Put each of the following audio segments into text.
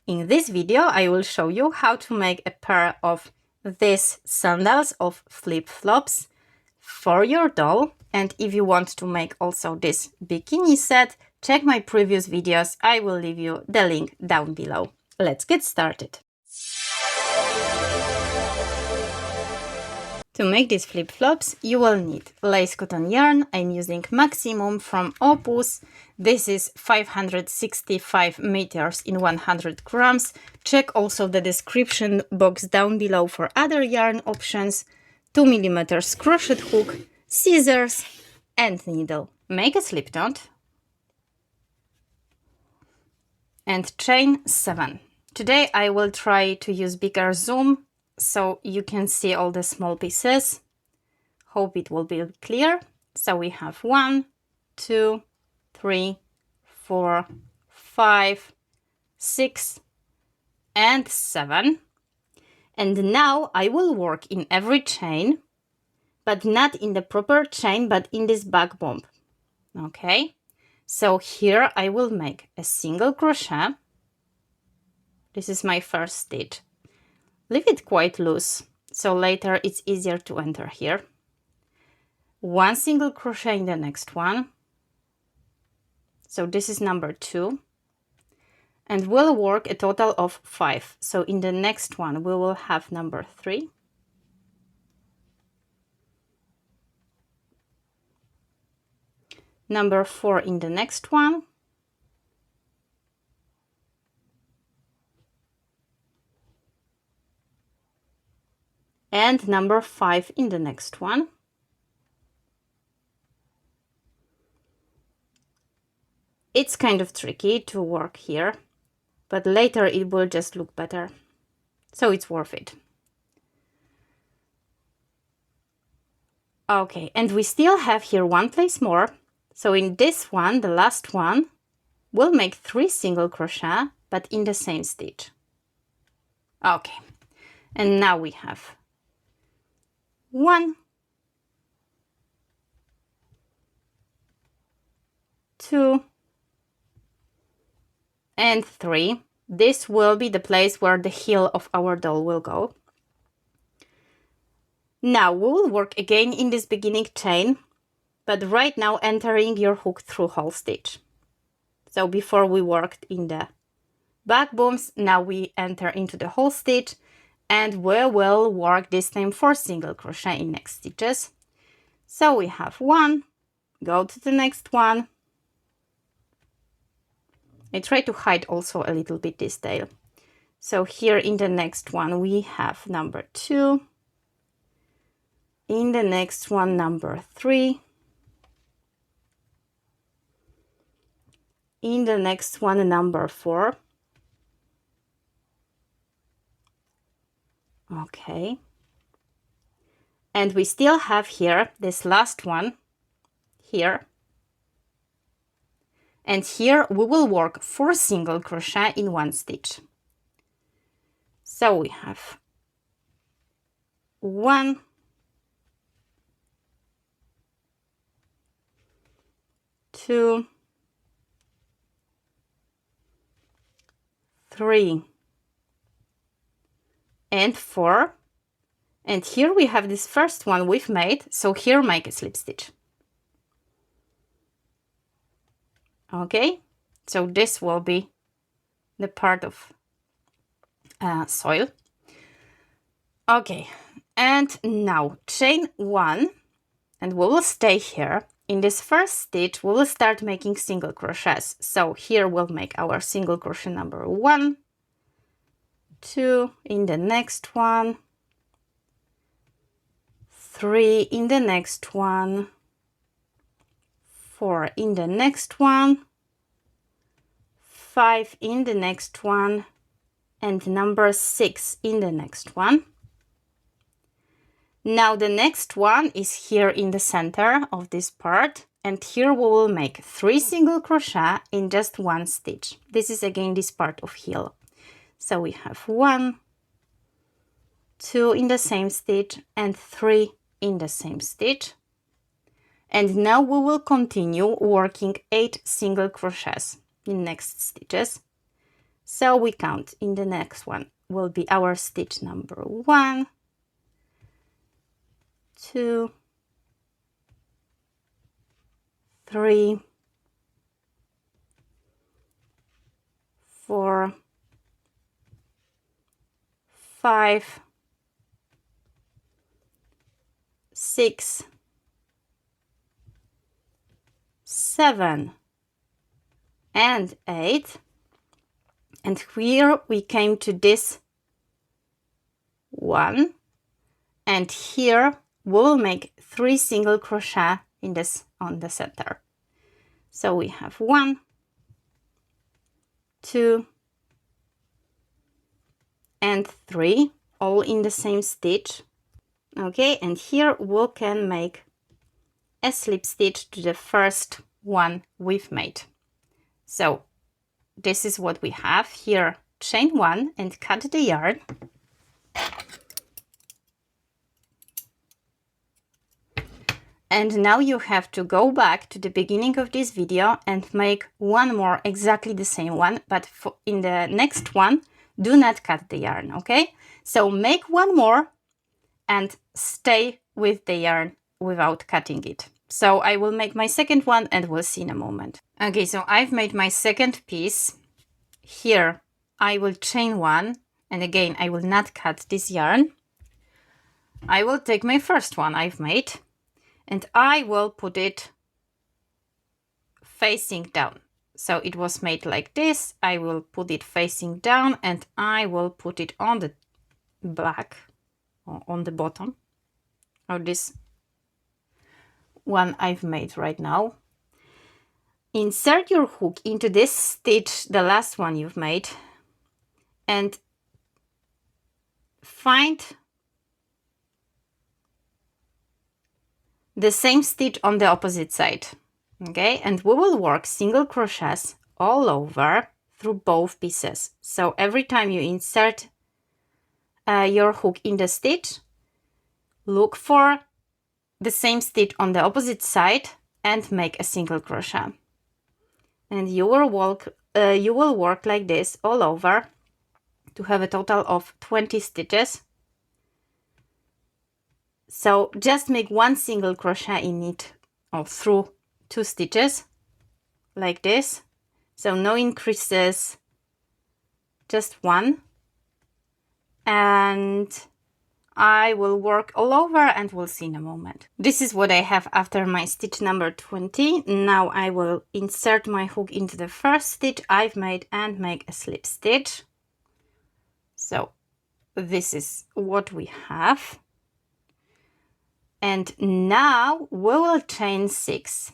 In this video, I will show you how to make a pair of these sandals of flip-flops for your doll. And if you want to make also this bikini set, check my previous videos. I will leave you the link down below. Let's get started. To make these flip-flops, you will need lace cotton yarn. I'm using Maximum from Opus. This is 565 meters in 100 grams. Check also the description box down below for other yarn options. 2 mm crochet hook, scissors and needle. Make a slip knot and chain 7. Today I will try to use bigger zoom so you can see all the small pieces. Hope it will be clear. So we have 1, 2, 3, 4, 5, 6 and 7. And now I will work in every chain, but not in the proper chain, but in this back bump. Okay, so here I will make a single crochet. This is my first stitch. Leave it quite loose, so later it's easier to enter here. 1 single crochet in the next one. So this is number 2. And we'll work a total of 5. So in the next one, we will have number 3. Number 4 in the next one. And number 5 in the next one. It's kind of tricky to work here, but later it will just look better. So it's worth it. Okay, and we still have here one place more. So in this one, the last one, we'll make 3 single crochet, but in the same stitch. Okay, and now we have 1, 2, and 3. This will be the place where the heel of our doll will go. Now we will work again in this beginning chain, but right now entering your hook through whole stitch. So before we worked in the back bumps, now we enter into the whole stitch. And we will work this time 4 single crochet in next stitches. So we have 1, go to the next one. I try to hide also a little bit this tail. So here in the next one we have number 2. In the next one number 3. In the next one number 4. Okay, and we still have here this last one here, and here we will work 4 single crochet in 1 stitch. So we have 1, 2, 3, and 4, and here we have this first one we've made, so here make a slip stitch. Okay, so this will be the part of soil. Okay, and now chain 1, and we will stay here. In this first stitch we will start making single crochets, so here we'll make our single crochet number 1, 2 in the next one, 3 in the next one, 4 in the next one, 5 in the next one, and number 6 in the next one. Now the next one is here in the center of this part, and here we will make 3 single crochet in just 1 stitch. This is again this part of heel. So we have 1, 2 in the same stitch and 3 in the same stitch. And now we will continue working 8 single crochets in next stitches. So we count. In the next one will be our stitch number 1, 2, 3, 4, 5, 6, 7, and 8. And here we came to this one, and here we'll make 3 single crochet in this on the center. So we have 1, 2, and 3, all in the same stitch. Okay, and here we can make a slip stitch to the first one we've made. So this is what we have here. Chain 1 and cut the yarn. And now you have to go back to the beginning of this video and make one more exactly the same one, but in the next one, do not cut the yarn, okay? So make one more and stay with the yarn without cutting it. So I will make my second one and we'll see in a moment. Okay, so I've made my second piece. Here I will chain 1, and again I will not cut this yarn. I will take my first one I've made and I will put it facing down. So it was made like this. I will put it facing down and I will put it on the back or on the bottom of this one I've made right now. Insert your hook into this stitch, the last one you've made, and find the same stitch on the opposite side. Okay, and we will work single crochets all over through both pieces. So every time you insert your hook in the stitch, look for the same stitch on the opposite side and make a single crochet. And you will work like this all over to have a total of 20 stitches. So just make one single crochet in it or through 2 stitches like this. So no increases, just one. And I will work all over and we'll see in a moment. This is what I have after my stitch number 20. Now I will insert my hook into the first stitch I've made and make a slip stitch. So this is what we have. And now we will chain 6.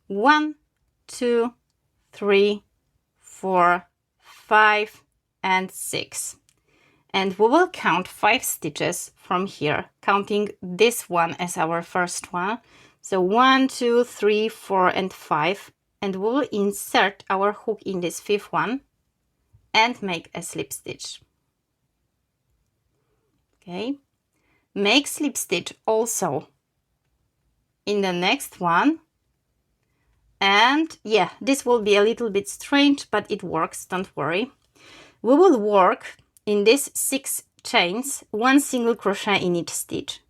1, 2, 3, 4, 5, and 6. And we will count 5 stitches from here, counting this one as our first one. So 1, 2, 3, 4, and 5. And we will insert our hook in this 5th one and make a slip stitch. Okay. Make slip stitch also in the next one. And yeah, this will be a little bit strange, but it works, don't worry. We will work in these 6 chains, 1 single crochet in each stitch.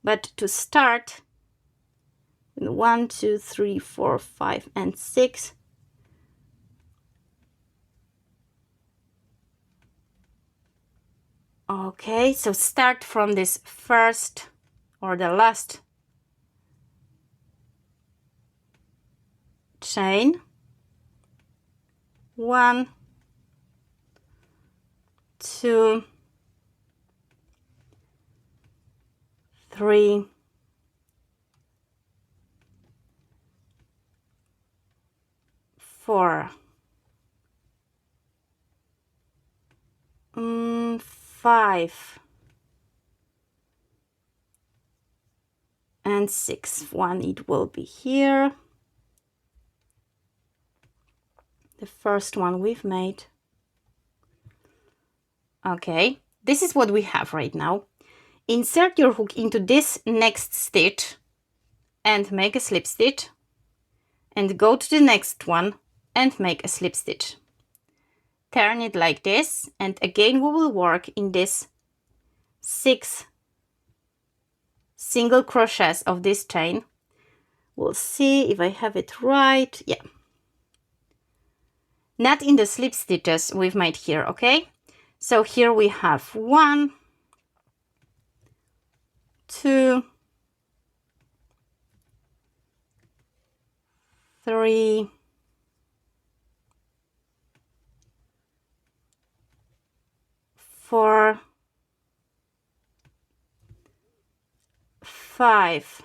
But to start, 1, 2, 3, 4, 5, and 6. Okay, so start from this first or the last chain. 1, 2, 3, 4, 5, and 6. One it will be here. The first one we've made. Okay, this is what we have right now. Insert your hook into this next stitch and make a slip stitch, and go to the next one and make a slip stitch. turn it like this, and again we will work in this 6 single crochets of this chain. We'll see if I have it right. Yeah. Not in the slip stitches we've made here, okay? So here we have 1, 2, 3, 4, 5,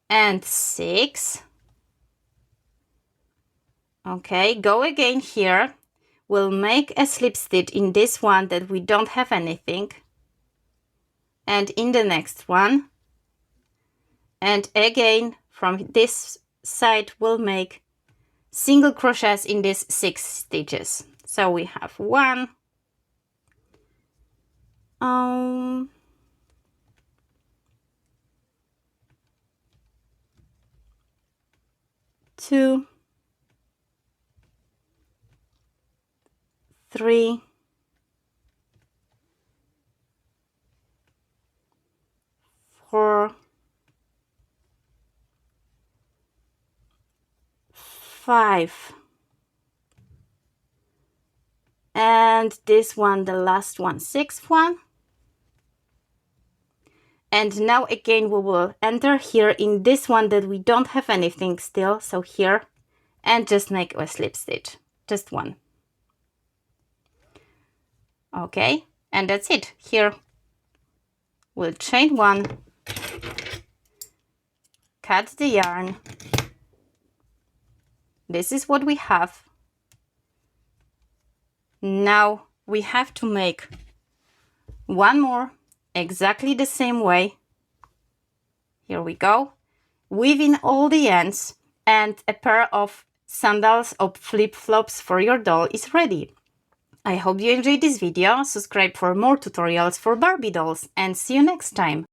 and 6. Okay, go again here. We'll make a slip stitch in this one that we don't have anything, and in the next one, and again from this side we'll make single crochets in these 6 stitches. So we have 1, 2, 3, 4, 5, and this one, the last one, 6th one. And now again we will enter here in this one that we don't have anything still, so here, and just make a slip stitch, just one. Okay, and that's it. Here we'll chain 1, cut the yarn. This is what we have. Now we have to make one more exactly the same way. Here we go. Weave in all the ends, and a pair of sandals or flip-flops for your doll is ready. I hope you enjoyed this video. Subscribe for more tutorials for Barbie dolls, and see you next time.